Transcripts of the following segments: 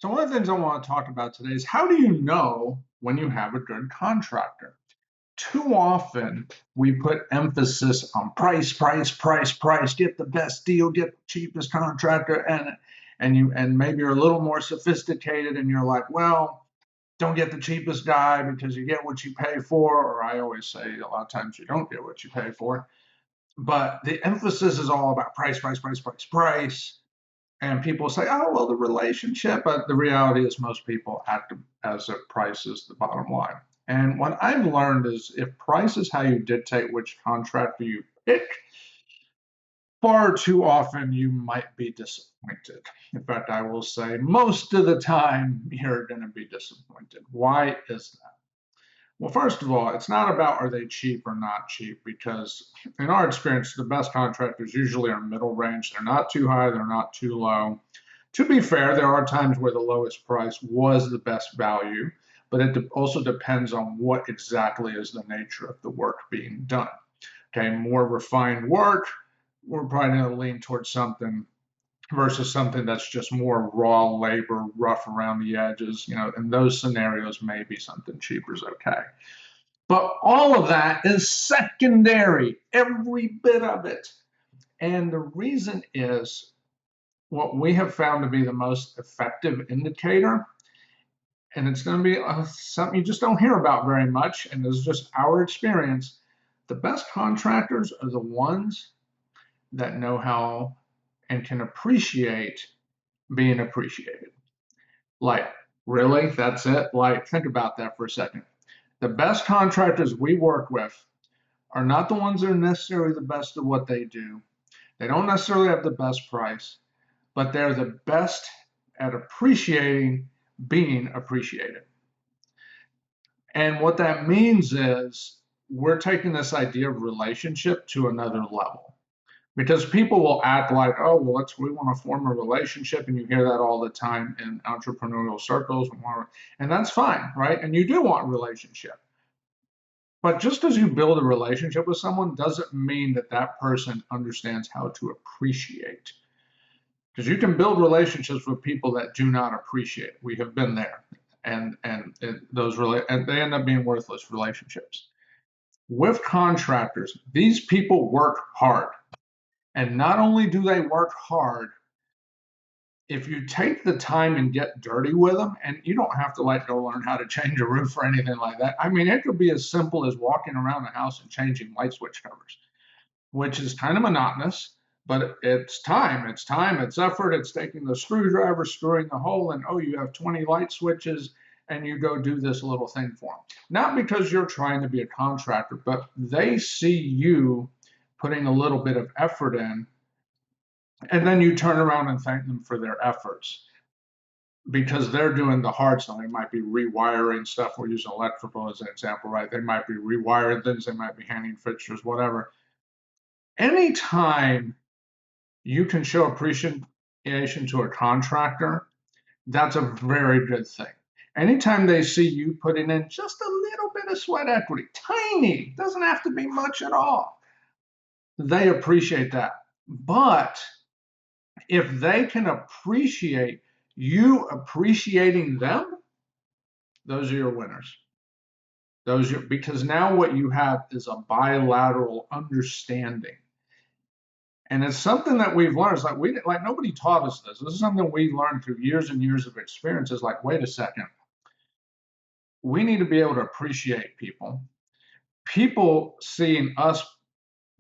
So one of the things I want to talk about today is how do you know when you have a good contractor? Too often we put emphasis on price, price, price, price, get the best deal, get the cheapest contractor, and maybe you're a little more sophisticated and you're like, well, don't get the cheapest guy because you get what you pay for, or I always say a lot of times you don't get what you pay for. But the emphasis is all about price, price, price, price, price. And people say, oh, well, the relationship. But the reality is most people act as if price is the bottom line. And what I've learned is if price is how you dictate which contractor you pick, far too often you might be disappointed. In fact, I will say most of the time you're going to be disappointed. Why is that? Well, first of all, it's not about are they cheap or not cheap, because in our experience, the best contractors usually are middle range. They're not too high, they're not too low. To be fair, there are times where the lowest price was the best value, but it also depends on what exactly is the nature of the work being done. Okay, more refined work, we're probably going to lean towards something versus something that's just more raw labor, rough around the edges. In those scenarios, maybe something cheaper is okay. But all of that is secondary, every bit of it. And the reason is what we have found to be the most effective indicator, and it's going to be something you just don't hear about very much, and this is just our experience. The best contractors are the ones that know how and can appreciate being appreciated. Like, really? That's it? Like, think about that for a second. The best contractors we work with are not the ones that are necessarily the best at what they do. They don't necessarily have the best price, but they're the best at appreciating being appreciated. And what that means is we're taking this idea of relationship to another level. Because people will act like, oh, well, we want to form a relationship, and you hear that all the time in entrepreneurial circles, and that's fine, right? And you do want a relationship. But just because you build a relationship with someone doesn't mean that that person understands how to appreciate. Because you can build relationships with people that do not appreciate. We have been there, and they end up being worthless relationships. With contractors, these people work hard. And not only do they work hard, if you take the time and get dirty with them, and you don't have to go learn how to change a roof or anything like that. I mean, it could be as simple as walking around the house and changing light switch covers, which is kind of monotonous, but it's time, it's effort, it's taking the screwdriver, screwing the hole, and oh, you have 20 light switches, and you go do this little thing for them. Not because you're trying to be a contractor, but they see you putting a little bit of effort in, and then you turn around and thank them for their efforts because they're doing the hard stuff. They might be rewiring stuff. We're using electrical as an example, right? They might be rewiring things. They might be hanging fixtures, whatever. Anytime you can show appreciation to a contractor, that's a very good thing. Anytime they see you putting in just a little bit of sweat equity, tiny, doesn't have to be much at all, they appreciate that. But if they can appreciate you appreciating them, those are your winners. Because now what you have is a bilateral understanding. And it's something that we've learned. It's like nobody taught us this. This is something we learned through years and years of experience. It's like, wait a second. We need to be able to appreciate people. People seeing us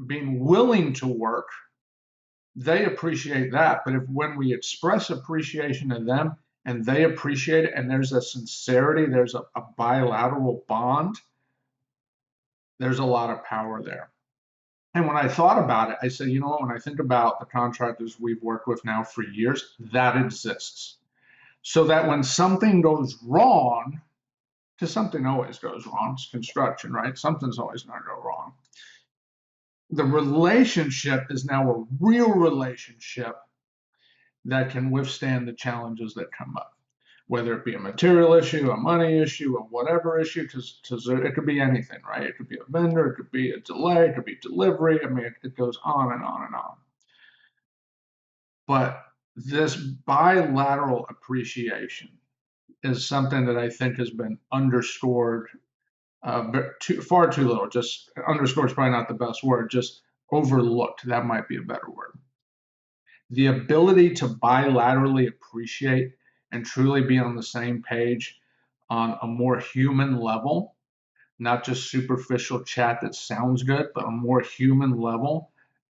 being willing to work, they appreciate that. But when we express appreciation to them and they appreciate it, and there's a sincerity, there's a bilateral bond, there's a lot of power there. And when I thought about it, I said, you know what, when I think about the contractors we've worked with now for years, that exists. So that when something goes wrong, because something always goes wrong, it's construction, right? Something's always going to go wrong. The relationship is now a real relationship that can withstand the challenges that come up, whether it be a material issue, a money issue, a whatever issue, because it could be anything, right? It could be a vendor, it could be a delay, it could be delivery. I mean, it goes on and on and on. But This bilateral appreciation is something that I think has been underscored but far too little. Just underscore is probably not the best word, just overlooked. That might be a better word. The ability to bilaterally appreciate and truly be on the same page on a more human level, not just superficial chat that sounds good, but a more human level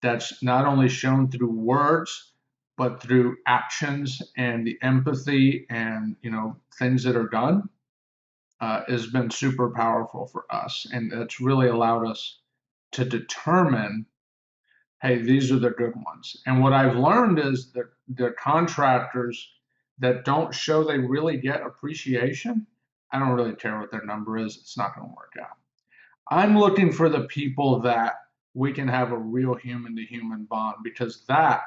that's not only shown through words, but through actions and the empathy and things that are done has been super powerful for us, and it's really allowed us to determine, hey, these are the good ones. And what I've learned is that the contractors that don't show they really get appreciation, I don't really care what their number is, it's not going to work out. I'm looking for the people that we can have a real human to human bond, because that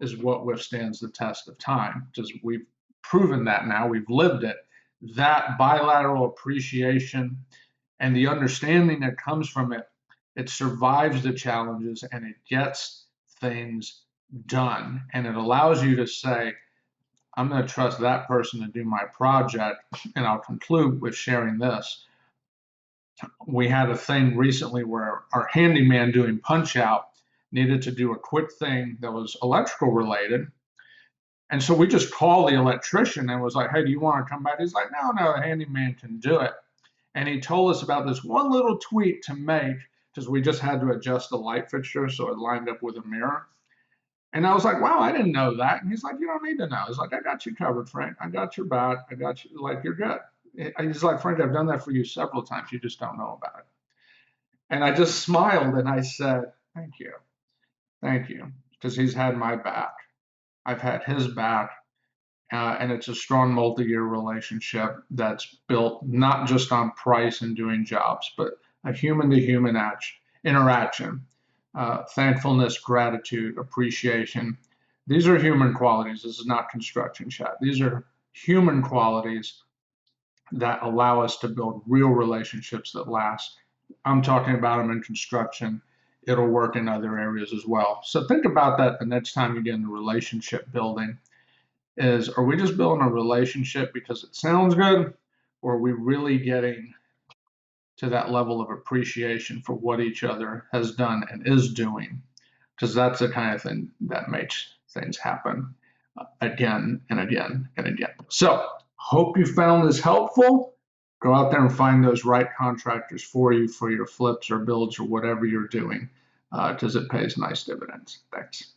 is what withstands the test of time. Because we've proven that now, we've lived it. That bilateral appreciation and the understanding that comes from it, it survives the challenges and it gets things done. And it allows you to say, I'm going to trust that person to do my project. And I'll conclude with sharing this. We had a thing recently where our handyman doing punch out needed to do a quick thing that was electrical related. And so we just called the electrician and was like, hey, do you want to come back? He's like, no, the handyman can do it. And he told us about this one little tweak to make, because we just had to adjust the light fixture so it lined up with a mirror. And I was like, wow, I didn't know that. And he's like, you don't need to know. He's like, I got you covered, Frank. I got your back. I got you. Like, you're good. He's like, Frank, I've done that for you several times. You just don't know about it. And I just smiled and I said, thank you. Thank you. Because he's had my back. I've had his back. And it's a strong multi-year relationship that's built not just on price and doing jobs, but a human-to-human interaction, thankfulness, gratitude, appreciation. These are human qualities. This is not construction chat. These are human qualities that allow us to build real relationships that last. I'm talking about them in construction. It'll work in other areas as well. So think about that the next time you get into relationship building. Are we just building a relationship because it sounds good, or are we really getting to that level of appreciation for what each other has done and is doing? Because that's the kind of thing that makes things happen again and again and again. So, hope you found this helpful. Go out there and find those right contractors for you for your flips or builds or whatever you're doing, because it pays nice dividends. Thanks.